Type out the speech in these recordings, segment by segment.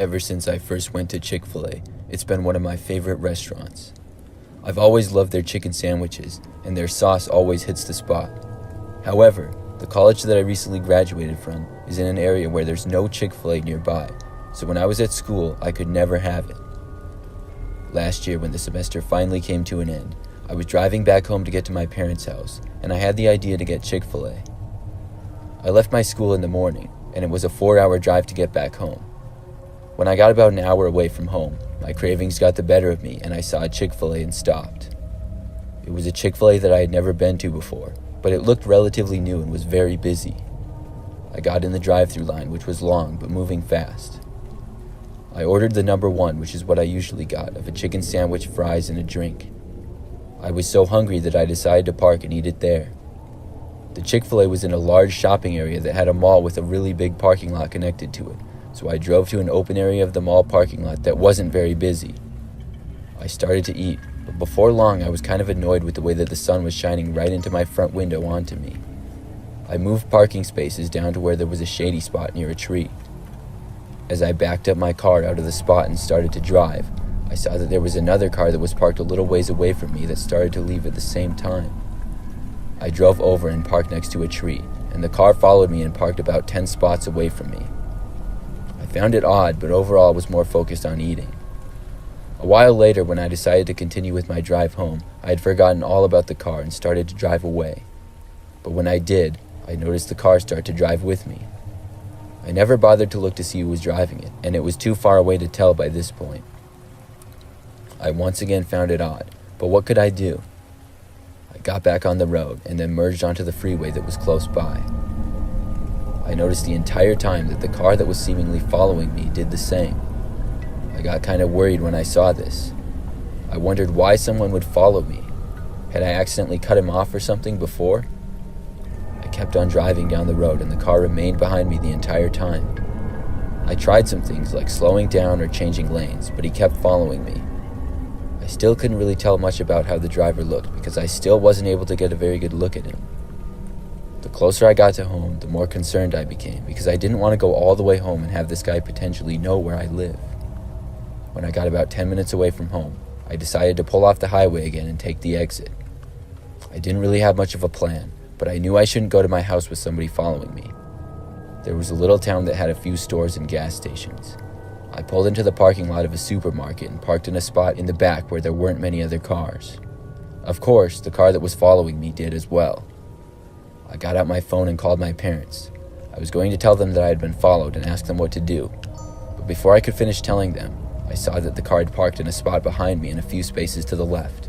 Ever since I first went to Chick-fil-A, it's been one of my favorite restaurants. I've always loved their chicken sandwiches, and their sauce always hits the spot. However, the college that I recently graduated from is in an area where there's no Chick-fil-A nearby, so when I was at school, I could never have it. Last year, when the semester finally came to an end, I was driving back home to get to my parents' house, and I had the idea to get Chick-fil-A. I left my school in the morning, and it was a 4-hour drive to get back home. When I got about an hour away from home, my cravings got the better of me, and I saw a Chick-fil-A and stopped. It was a Chick-fil-A that I had never been to before, but it looked relatively new and was very busy. I got in the drive-thru line, which was long but moving fast. I ordered the number 1, which is what I usually got, of a chicken sandwich, fries, and a drink. I was so hungry that I decided to park and eat it there. The Chick-fil-A was in a large shopping area that had a mall with a really big parking lot connected to it, so I drove to an open area of the mall parking lot that wasn't very busy. I started to eat, but before long I was kind of annoyed with the way that the sun was shining right into my front window onto me. I moved parking spaces down to where there was a shady spot near a tree. As I backed up my car out of the spot and started to drive, I saw that there was another car that was parked a little ways away from me that started to leave at the same time. I drove over and parked next to a tree, and the car followed me and parked about 10 spots away from me. I found it odd, but overall was more focused on eating. A while later, when I decided to continue with my drive home, I had forgotten all about the car and started to drive away. But when I did, I noticed the car start to drive with me. I never bothered to look to see who was driving it, and it was too far away to tell by this point. I once again found it odd, but what could I do? I got back on the road and then merged onto the freeway that was close by. I noticed the entire time that the car that was seemingly following me did the same. I got kind of worried when I saw this. I wondered why someone would follow me. Had I accidentally cut him off or something before? I kept on driving down the road and the car remained behind me the entire time. I tried some things like slowing down or changing lanes, but he kept following me. I still couldn't really tell much about how the driver looked because I still wasn't able to get a very good look at him. The closer I got to home, the more concerned I became because I didn't want to go all the way home and have this guy potentially know where I live. When I got about 10 minutes away from home, I decided to pull off the highway again and take the exit. I didn't really have much of a plan, but I knew I shouldn't go to my house with somebody following me. There was a little town that had a few stores and gas stations. I pulled into the parking lot of a supermarket and parked in a spot in the back where there weren't many other cars. Of course, the car that was following me did as well. I got out my phone and called my parents. I was going to tell them that I had been followed and ask them what to do, but before I could finish telling them, I saw that the car had parked in a spot behind me and a few spaces to the left.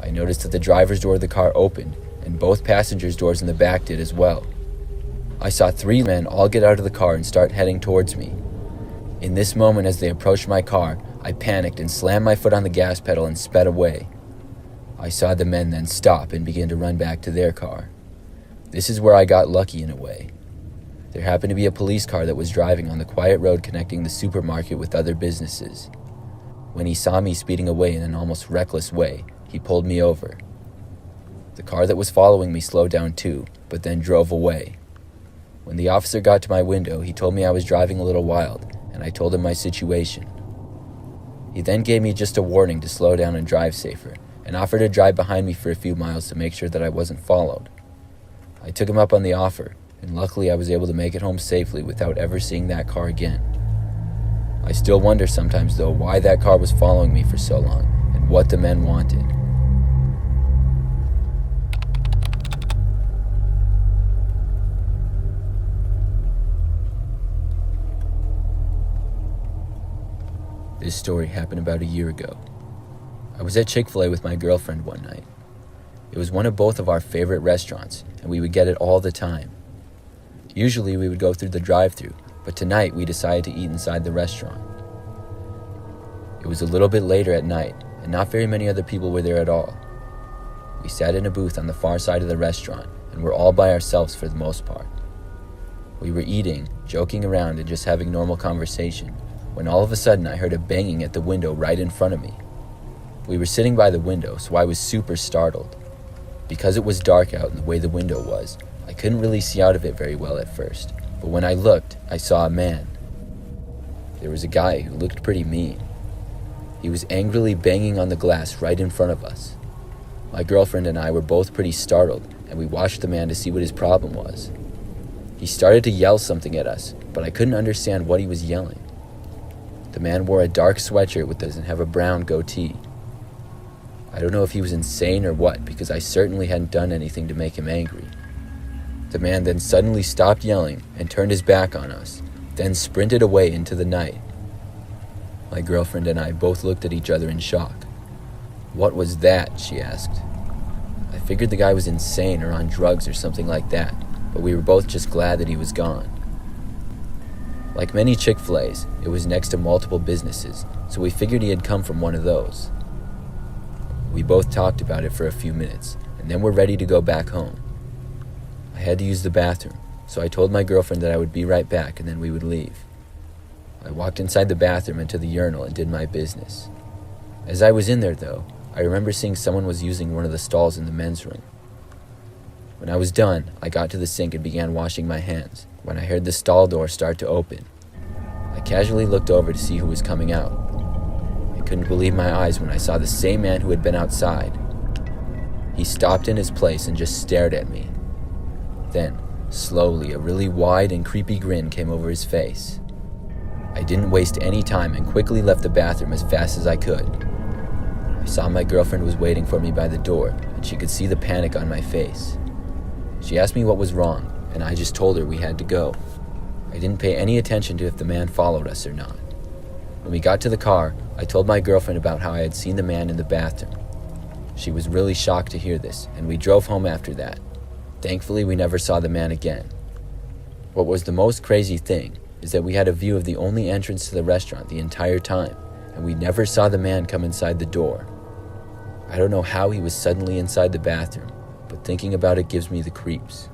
I noticed that the driver's door of the car opened, and both passengers' doors in the back did as well. I saw 3 men all get out of the car and start heading towards me. In this moment, as they approached my car, I panicked and slammed my foot on the gas pedal and sped away. I saw the men then stop and begin to run back to their car. This is where I got lucky in a way. There happened to be a police car that was driving on the quiet road connecting the supermarket with other businesses. When he saw me speeding away in an almost reckless way, he pulled me over. The car that was following me slowed down too, but then drove away. When the officer got to my window, he told me I was driving a little wild, and I told him my situation. He then gave me just a warning to slow down and drive safer, and offered to drive behind me for a few miles to make sure that I wasn't followed. I took him up on the offer, and luckily I was able to make it home safely without ever seeing that car again. I still wonder sometimes though why that car was following me for so long, and what the men wanted. This story happened about a year ago. I was at Chick-fil-A with my girlfriend one night. It was one of both of our favorite restaurants, and we would get it all the time. Usually we would go through the drive-thru, but tonight we decided to eat inside the restaurant. It was a little bit later at night, and not very many other people were there at all. We sat in a booth on the far side of the restaurant, and were all by ourselves for the most part. We were eating, joking around, and just having normal conversation, when all of a sudden I heard a banging at the window right in front of me. We were sitting by the window, so I was super startled. Because it was dark out and the way the window was, I couldn't really see out of it very well at first, but when I looked, I saw a man. there was a guy who looked pretty mean. He was angrily banging on the glass right in front of us. My girlfriend and I were both pretty startled, and we watched the man to see what his problem was. He started to yell something at us, but I couldn't understand what he was yelling. The man wore a dark sweatshirt with us and have a brown goatee. I don't know if he was insane or what, because I certainly hadn't done anything to make him angry. The man then suddenly stopped yelling and turned his back on us, then sprinted away into the night. My girlfriend and I both looked at each other in shock. "What was that?" she asked. I figured the guy was insane or on drugs or something like that, but we were both just glad that he was gone. Like many Chick-fil-A's, it was next to multiple businesses, so we figured he had come from one of those. We both talked about it for a few minutes, and then were ready to go back home. I had to use the bathroom, so I told my girlfriend that I would be right back and then we would leave. I walked inside the bathroom and to the urinal and did my business. As I was in there, though, I remember seeing someone was using one of the stalls in the men's room. When I was done, I got to the sink and began washing my hands when I heard the stall door start to open. I casually looked over to see who was coming out. I couldn't believe my eyes when I saw the same man who had been outside. He stopped in his place and just stared at me. Then, slowly, a really wide and creepy grin came over his face. I didn't waste any time and quickly left the bathroom as fast as I could. I saw my girlfriend was waiting for me by the door, and she could see the panic on my face. She asked me what was wrong, and I just told her we had to go. I didn't pay any attention to if the man followed us or not. When we got to the car, I told my girlfriend about how I had seen the man in the bathroom. She was really shocked to hear this, and we drove home after that. Thankfully, we never saw the man again. What was the most crazy thing is that we had a view of the only entrance to the restaurant the entire time, and we never saw the man come inside the door. I don't know how he was suddenly inside the bathroom, but thinking about it gives me the creeps.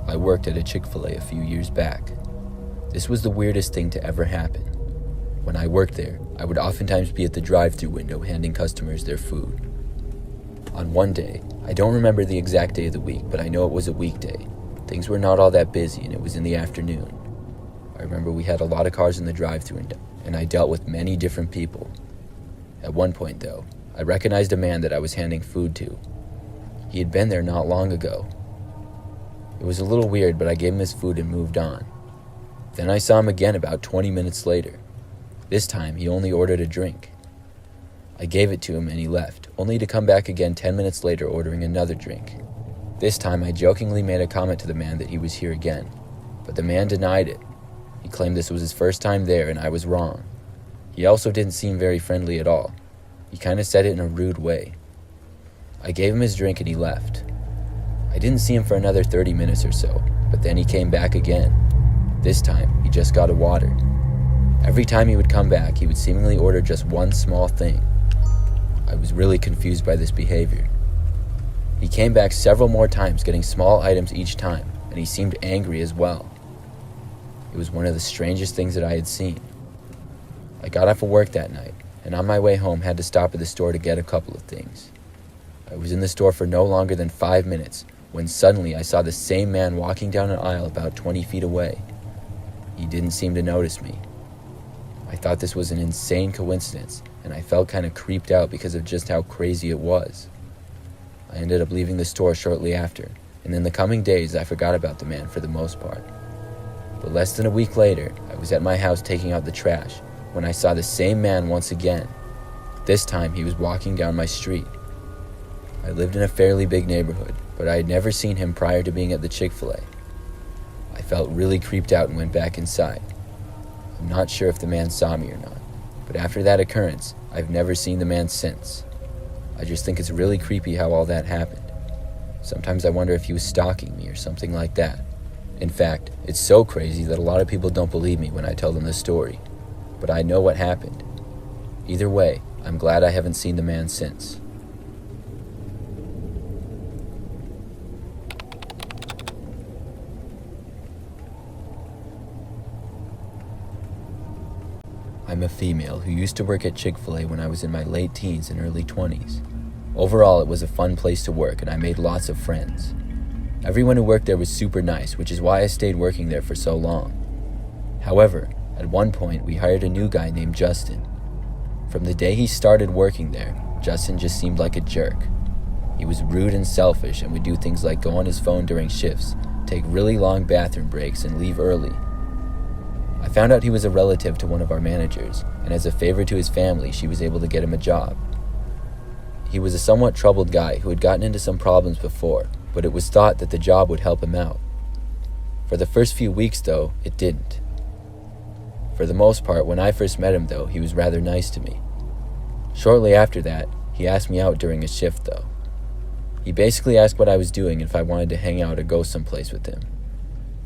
I worked at a Chick-fil-A a few years back. This was the weirdest thing to ever happen. When I worked there, I would oftentimes be at the drive-thru window handing customers their food. On one day, I don't remember the exact day of the week, but I know it was a weekday. Things were not all that busy and it was in the afternoon. I remember we had a lot of cars in the drive-thru window, and I dealt with many different people. At one point, though, I recognized a man that I was handing food to. He had been there not long ago. It was a little weird, but I gave him his food and moved on. Then I saw him again about 20 minutes later. This time, he only ordered a drink. I gave it to him and he left, only to come back again 10 minutes later ordering another drink. This time, I jokingly made a comment to the man that he was here again, but the man denied it. He claimed this was his first time there and I was wrong. He also didn't seem very friendly at all. He kind of said it in a rude way. I gave him his drink and he left. I didn't see him for another 30 minutes or so, but then he came back again. This time, he just got a water. Every time he would come back, he would seemingly order just one small thing. I was really confused by this behavior. He came back several more times, getting small items each time, and he seemed angry as well. It was one of the strangest things that I had seen. I got off of work that night, and on my way home had to stop at the store to get a couple of things. I was in the store for no longer than 5 minutes, when suddenly I saw the same man walking down an aisle about 20 feet away. He didn't seem to notice me. I thought this was an insane coincidence, and I felt kind of creeped out because of just how crazy it was. I ended up leaving the store shortly after, and in the coming days I forgot about the man for the most part. But less than a week later, I was at my house taking out the trash when I saw the same man once again. This time he was walking down my street. I lived in a fairly big neighborhood, but I had never seen him prior to being at the Chick-fil-A. I felt really creeped out and went back inside. I'm not sure if the man saw me or not, but after that occurrence, I've never seen the man since. I just think it's really creepy how all that happened. Sometimes I wonder if he was stalking me or something like that. In fact, it's so crazy that a lot of people don't believe me when I tell them the story, but I know what happened. Either way, I'm glad I haven't seen the man since. I'm a female who used to work at Chick-fil-A when I was in my late teens and early 20s. Overall, it was a fun place to work and I made lots of friends. Everyone who worked there was super nice, which is why I stayed working there for so long. However, at one point, we hired a new guy named Justin. From the day he started working there, Justin just seemed like a jerk. He was rude and selfish and would do things like go on his phone during shifts, take really long bathroom breaks, and leave early. I found out he was a relative to one of our managers, and as a favor to his family, she was able to get him a job. He was a somewhat troubled guy who had gotten into some problems before, but it was thought that the job would help him out. For the first few weeks, though, it didn't. For the most part, when I first met him, though, he was rather nice to me. Shortly after that, he asked me out during a shift, though. He basically asked what I was doing and if I wanted to hang out or go someplace with him.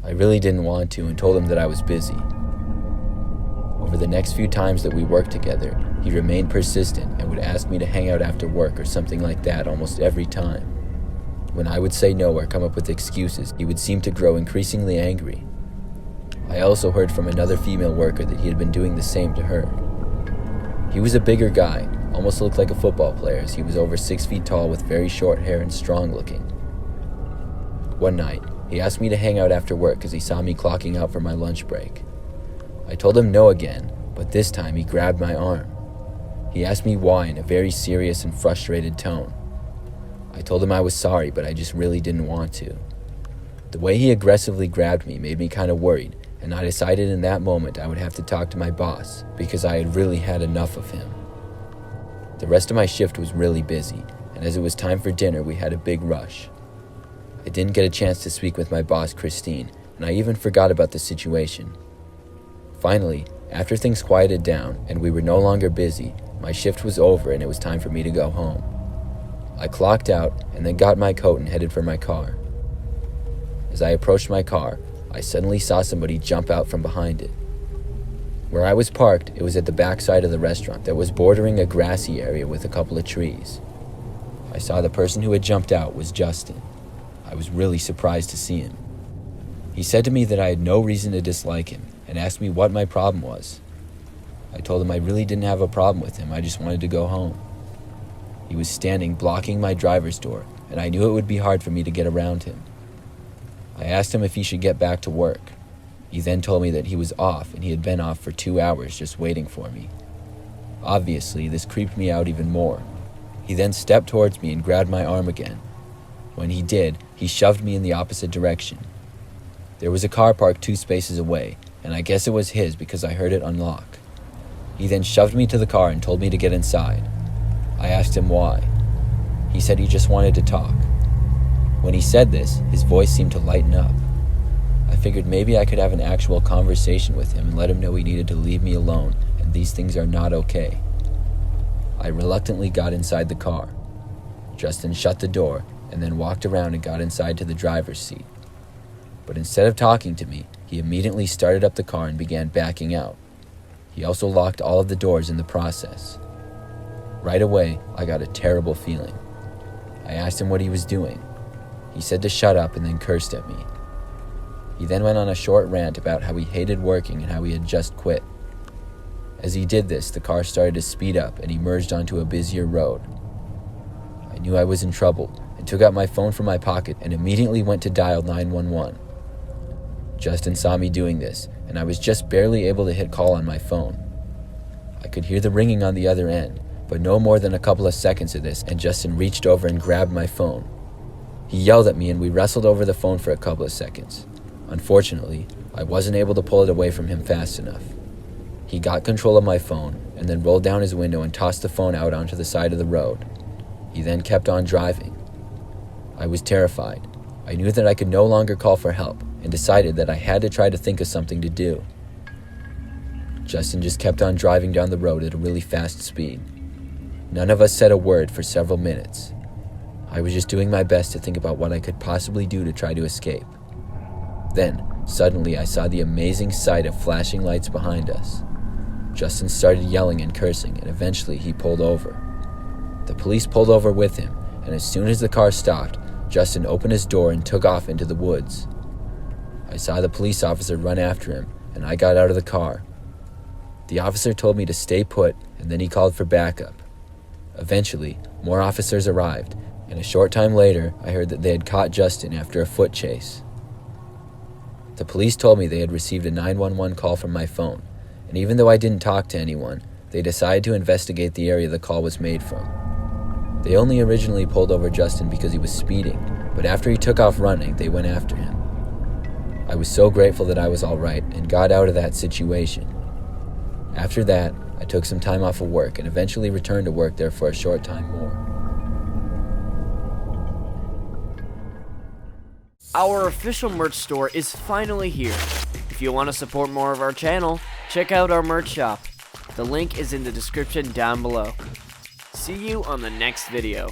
I really didn't want to and told him that I was busy. Over the next few times that we worked together, he remained persistent and would ask me to hang out after work or something like that almost every time. When I would say no or come up with excuses, he would seem to grow increasingly angry. I also heard from another female worker that he had been doing the same to her. He was a bigger guy, almost looked like a football player as he was over 6 feet tall with very short hair and strong looking. One night, he asked me to hang out after work because he saw me clocking out for my lunch break. I told him no again, but this time he grabbed my arm. He asked me why in a very serious and frustrated tone. I told him I was sorry, but I just really didn't want to. The way he aggressively grabbed me made me kind of worried, and I decided in that moment I would have to talk to my boss because I had really had enough of him. The rest of my shift was really busy, and as it was time for dinner, we had a big rush. I didn't get a chance to speak with my boss, Christine, and I even forgot about the situation. Finally, after things quieted down and we were no longer busy, my shift was over and it was time for me to go home. I clocked out and then got my coat and headed for my car. As I approached my car, I suddenly saw somebody jump out from behind it. Where I was parked, it was at the back side of the restaurant that was bordering a grassy area with a couple of trees. I saw the person who had jumped out was Justin. I was really surprised to see him. He said to me that I had no reason to dislike him and asked me what my problem was. I told him I really didn't have a problem with him, I just wanted to go home. He was standing blocking my driver's door, and I knew it would be hard for me to get around him. I asked him if he should get back to work. He then told me that he was off and he had been off for 2 hours just waiting for me. Obviously, this creeped me out even more. He then stepped towards me and grabbed my arm again. When he did, he shoved me in the opposite direction. There was a car parked 2 spaces away, and I guess it was his because I heard it unlock. He then shoved me to the car and told me to get inside. I asked him why. He said he just wanted to talk. When he said this, his voice seemed to lighten up. I figured maybe I could have an actual conversation with him and let him know he needed to leave me alone and these things are not okay. I reluctantly got inside the car. Justin shut the door and then walked around and got inside to the driver's seat. But instead of talking to me, he immediately started up the car and began backing out. He also locked all of the doors in the process. Right away, I got a terrible feeling. I asked him what he was doing. He said to shut up and then cursed at me. He then went on a short rant about how he hated working and how he had just quit. As he did this, the car started to speed up and he merged onto a busier road. I knew I was in trouble and took out my phone from my pocket and immediately went to dial 911. Justin saw me doing this, and I was just barely able to hit call on my phone. I could hear the ringing on the other end, but no more than a couple of seconds of this, and Justin reached over and grabbed my phone. He yelled at me and we wrestled over the phone for a couple of seconds. Unfortunately, I wasn't able to pull it away from him fast enough. He got control of my phone and then rolled down his window and tossed the phone out onto the side of the road. He then kept on driving. I was terrified. I knew that I could no longer call for help and decided that I had to try to think of something to do. Justin just kept on driving down the road at a really fast speed. None of us said a word for several minutes. I was just doing my best to think about what I could possibly do to try to escape. Then, suddenly I saw the amazing sight of flashing lights behind us. Justin started yelling and cursing, and eventually he pulled over. The police pulled over with him, and as soon as the car stopped, Justin opened his door and took off into the woods. I saw the police officer run after him, and I got out of the car. The officer told me to stay put, and then he called for backup. Eventually, more officers arrived, and a short time later, I heard that they had caught Justin after a foot chase. The police told me they had received a 911 call from my phone, and even though I didn't talk to anyone, they decided to investigate the area the call was made from. They only originally pulled over Justin because he was speeding, but after he took off running, they went after him. I was so grateful that I was all right and got out of that situation. After that, I took some time off of work and eventually returned to work there for a short time more. Our official merch store is finally here. If you want to support more of our channel, check out our merch shop. The link is in the description down below. See you on the next video.